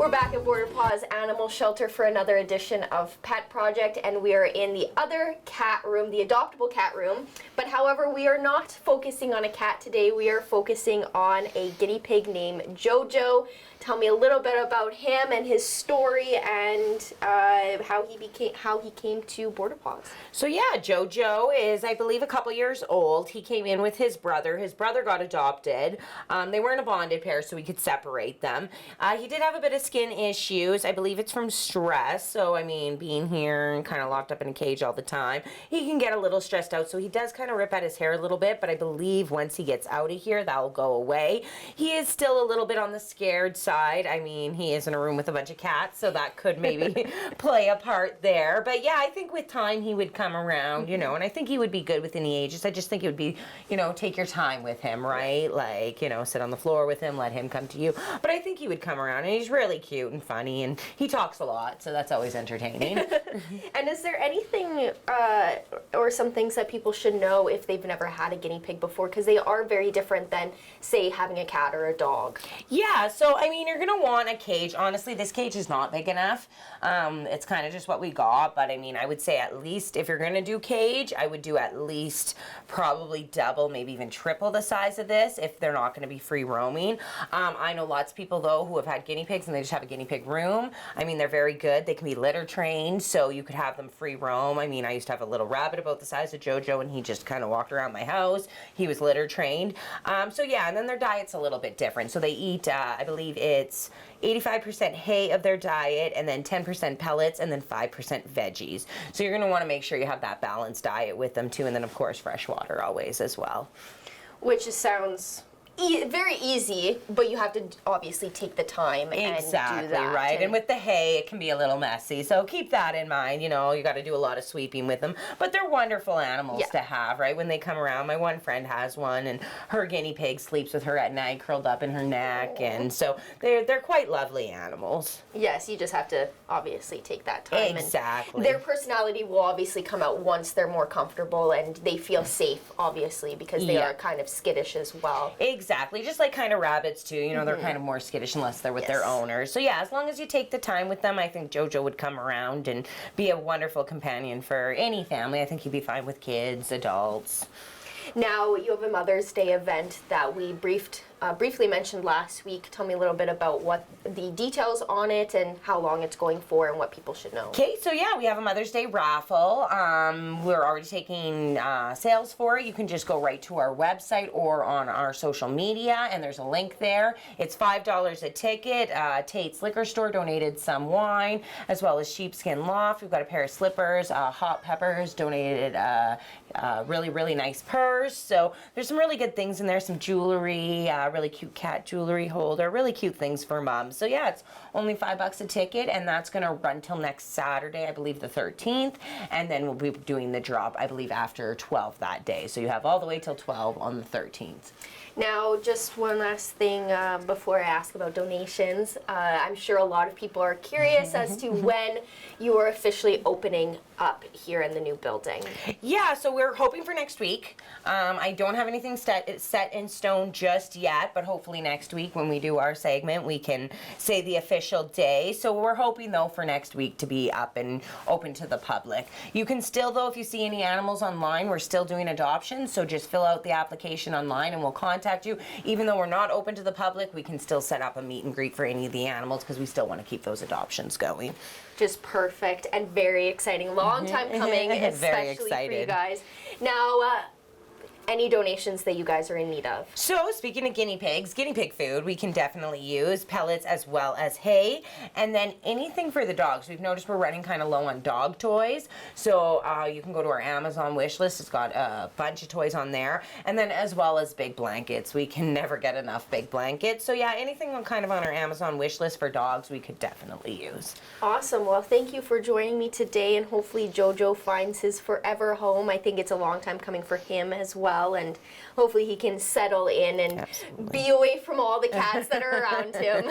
We're back at Border Paws Animal Shelter for another edition of Pet Project, and we are in the other cat room, the adoptable cat room. But however, we are not focusing on a cat today. We are focusing on a guinea pig named Jojo. Tell me a little bit about him and his story and how he came to Border Paws. So yeah, Jojo is, I believe, a couple years old. He came in with his brother. His brother got adopted. They weren't a bonded pair, so we could separate them. He did have a bit of skin issues. I believe it's from stress. So, I mean, being here and kind of locked up in a cage all the time, he can get a little stressed out. So he does kind of rip at his hair a little bit, but I believe once he gets out of here, that will go away. He is still a little bit on the scared side. I mean, he is in a room with a bunch of cats, so that could maybe play a part there. But yeah, I think with time he would come around, you know, and I think he would be good with any ages. I just think it would be, you know, take your time with him, right? Like, you know, sit on the floor with him, let him come to you. But I think he would come around, and he's really cute and funny, and he talks a lot, so that's always entertaining. And is there anything or some things that people should know if they've never had a guinea pig before? Because they are very different than, say, having a cat or a dog. Yeah, so, I mean, you're going to want a cage. Honestly, this cage is not big enough. It's kind of just what we got, but I mean, I would say at least if you're going to do cage, I would do at least probably double, maybe even triple the size of this if they're not going to be free roaming. I know lots of people, though, who have had guinea pigs and they just have a guinea pig room. I mean, they're very good. They can be litter trained, so you could have them free roam. I mean, I used to have a little rabbit about the size of Jojo, and he just kind of walked around my house. He was litter trained. So yeah, and then their diet's a little bit different. So they eat, I believe it's 85% hay of their diet, and then 10% pellets, and then 5% veggies. So you're going to want to make sure you have that balanced diet with them too, and then of course fresh water always as well. Which just sounds very easy, but you have to obviously take the time and do that. Right. And with the hay, it can be a little messy. So keep that in mind. You know, you got to do a lot of sweeping with them. But they're wonderful animals to have, right? When they come around, my one friend has one, and her guinea pig sleeps with her at night, curled up in her neck. Aww. And so they're quite lovely animals. Yes, you just have to obviously take that time. Exactly. And their personality will obviously come out once they're more comfortable and they feel safe, obviously, because they are kind of skittish as well. Exactly, just like kind of rabbits too, you know, they're kind of more skittish unless they're with their owners. So yeah, as long as you take the time with them, I think Jojo would come around and be a wonderful companion for any family. I think he'd be fine with kids, adults. Now, you have a Mother's Day event that we briefly mentioned last week. Tell me a little bit about what the details on it and how long it's going for and what people should know. Okay, so yeah, we have a Mother's Day raffle. We're already taking sales for it. You can just go right to our website or on our social media, and there's a link there. It's $5 a ticket. Tate's Liquor Store donated some wine, as well as Sheepskin Loft. We've got a pair of slippers. Hot Peppers donated really, really nice purse. So there's some really good things in there, some jewelry, really cute cat jewelry holder, really cute things for moms. So yeah, it's only $5 a ticket, and that's going to run till next Saturday, I believe the 13th, and then we'll be doing the drop, I believe, after 12 that day. So you have all the way till 12 on the 13th. Now, just one last thing before I ask about donations. I'm sure a lot of people are curious as to when you are officially opening up here in the new building. Yeah, so we're hoping for next week. I don't have anything set in stone just yet, but hopefully next week when we do our segment, we can say the official day. So we're hoping, though, for next week to be up and open to the public. You can still, though, if you see any animals online, we're still doing adoptions, so just fill out the application online and we'll contact you. Even though we're not open to the public, we can still set up a meet and greet for any of the animals because we still want to keep those adoptions going. Just perfect and very exciting. Long time coming, especially for you guys. Now, any donations that you guys are in need of? So, speaking of guinea pigs, guinea pig food, we can definitely use pellets as well as hay. And then anything for the dogs. We've noticed we're running kind of low on dog toys. So, you can go to our Amazon wish list. It's got a bunch of toys on there. And then as well as big blankets. We can never get enough big blankets. So, yeah, anything kind of on our Amazon wish list for dogs, we could definitely use. Awesome. Well, thank you for joining me today. And hopefully Jojo finds his forever home. I think it's a long time coming for him as well. And hopefully he can settle in and be away from all the cats that are around him.